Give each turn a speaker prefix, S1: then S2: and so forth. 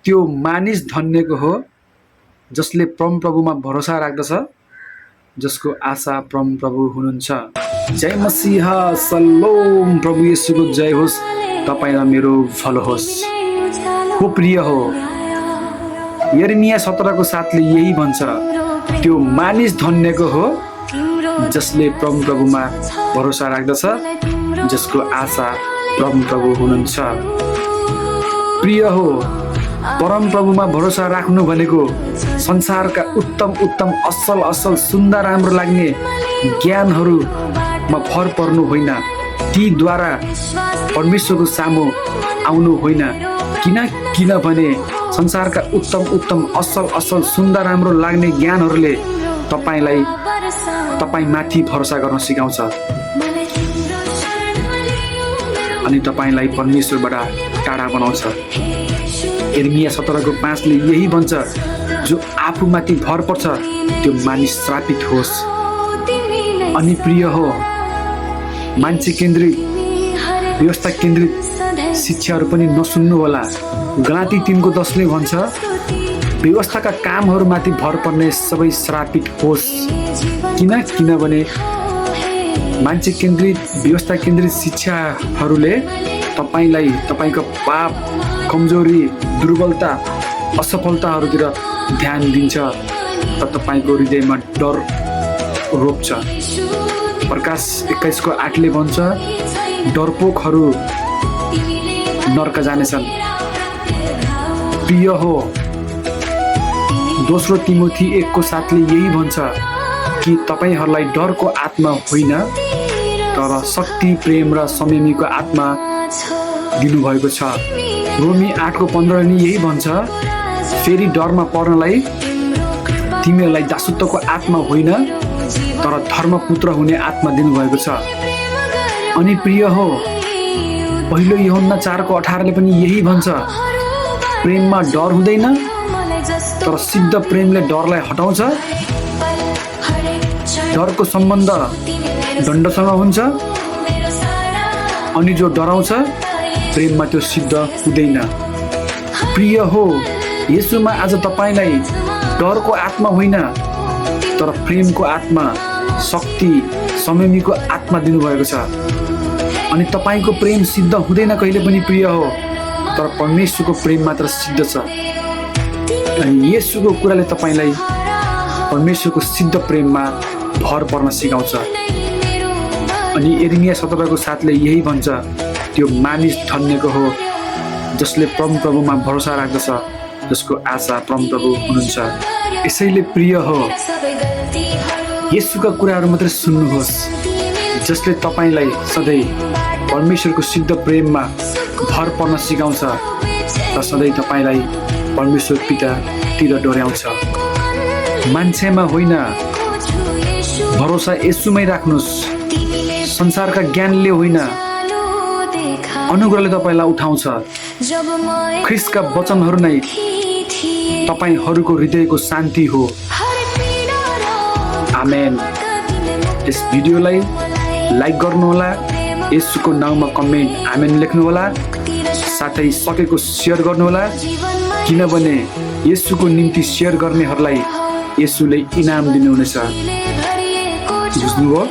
S1: त्यो मानिस धन्यको हो जसले परमप्रभुमा भरोसा राख्दछ, जसको आशा परमप्रभु हुनुहुन्छ। जय मसीह, सलोम, प्रभु येशूको जय होस्, तपाईँ र मेरो भलो होस्। हो प्रिय हो, यिर्मिया 17 को 7ले यही भन्छ, त्यो मानिस धन्यको हो जसले परमप्रभुमा भरोसा राख्दछ, जसको आशा परमप्रभु हुनुहुन्छ। प्रिय हो, परमप्रभुमा भरोसा राख्नु भनेको संसारका उत्तम उत्तम असल असल सुन्दर राम्रो लाग्ने ज्ञानहरूमा भर पर्नु होइन, तीद्वारा परमेश्वरको सामु आउनु होइन। किनभने संसारका उत्तम उत्तम असल असल सुन्दर राम्रो लाग्ने ज्ञानहरूले तपाईँ माथि भरोसा गर्न सिकाउँछ अनि तपाईलाई परमेश्वरबाट टाढा बनाउँछ। यिर्मिया 17 को 5 ले यही भन्छ, जो आफूमाथि भर पर्छ त्यो मानिस श्रापित होस्। अनि प्रिय हो, मान्छे केन्द्रित व्यवस्था केन्द्रित शिक्षाहरू पनि नसुन्नु होला। गलाती 3 को 10 ले भन्छ, व्यवस्थाका कामहरूमाथि भर पर्ने सबै श्रापित होस्। किनभने मान्छे केन्द्रित व्यवस्था केन्द्रित शिक्षाहरूले तपाईलाई तपाईको पाप, कमजोरी, दुर्बलता, असफलताहरूतिर ध्यान दिन्छ र तपाईको हृदयमा डर रोप्छ। प्रकाश 21 को 8 ले भन्छ, डरपोकहरू नर्क जानेछन्। प्रिय हो, दोस्रो तिमोथी 1 को 7 ले यही भन्छ कि तपाईहरूलाई डरको आत्मा होइन तर शक्ति, प्रेम र संयमको आत्मा दिनुभएको छ। रोमी 8 को 15 ले यही भन्छ, फेरि डरमा पर्नलाई तिमीहरूलाई दासत्वको आत्मा होइन तर धर्मपुत्र हुने आत्मा दिनुभएको छ। अनि प्रिय हो, पहिलो यूहन्ना 4 को 18 ले पनि यही भन्छ, प्रेममा डर हुँदैन तर सिद्ध प्रेमले डरलाई हटाउँछ। डरको सम्बन्ध दण्डसँग हुन्छ अनि जो डराउँछ प्रेममा त्यो सिद्ध हुँदैन। प्रिय हो, येशूमा आज तपाईलाई डरको आत्मा होइन तर प्रेमको आत्मा, शक्ति, संयमको आत्मा दिनुभएको छ। अनि तपाईको प्रेम सिद्ध हुँदैन कहिले पनि प्रिय हो, तर परमेश्वरको प्रेम मात्र सिद्ध छ। अनि येशूको कुराले तपाईलाई परमेश्वरको सिद्ध प्रेममा भर पर्न सिकाउँछ। अनि यिर्मिया 17 को 7 ले यही भन्छ, त्यो मानिस धन्यको हो जसले परमप्रभुमा भरोसा राख्दछ, जसको आशा परमप्रभु हुनुहुन्छ। यसैले प्रिय हो, येशूका कुराहरू मात्रै सुन्नुहोस्, जसले तपाईलाई सधैँ परमेश्वरको सिद्ध प्रेममा भर पर्न सिकाउँछ र सधैँ तपाईलाई परमेश्वर पितातिर डोर्याउँछ। मान्छेमा होइन, भरोसा येशूमै राख्नुहोस्। संसारका ज्ञानले होइन, अनुग्रहले तपाईलाई उठाउँछ। ख्रीष्टका वचनहरू नै तपाईहरूको हृदयको शान्ति हो। आमेन। यस भिडियोलाई लाइक गर्नुहोला, येशूको नाउँमा कमेन्ट आमेन लेख्नुहोला, साथै सकेको सेयर गर्नुहोला, किनभने येशूको निम्ति सेयर गर्नेहरूलाई येशूले इनाम दिनुहुनेछ। बुझ्नुभयो?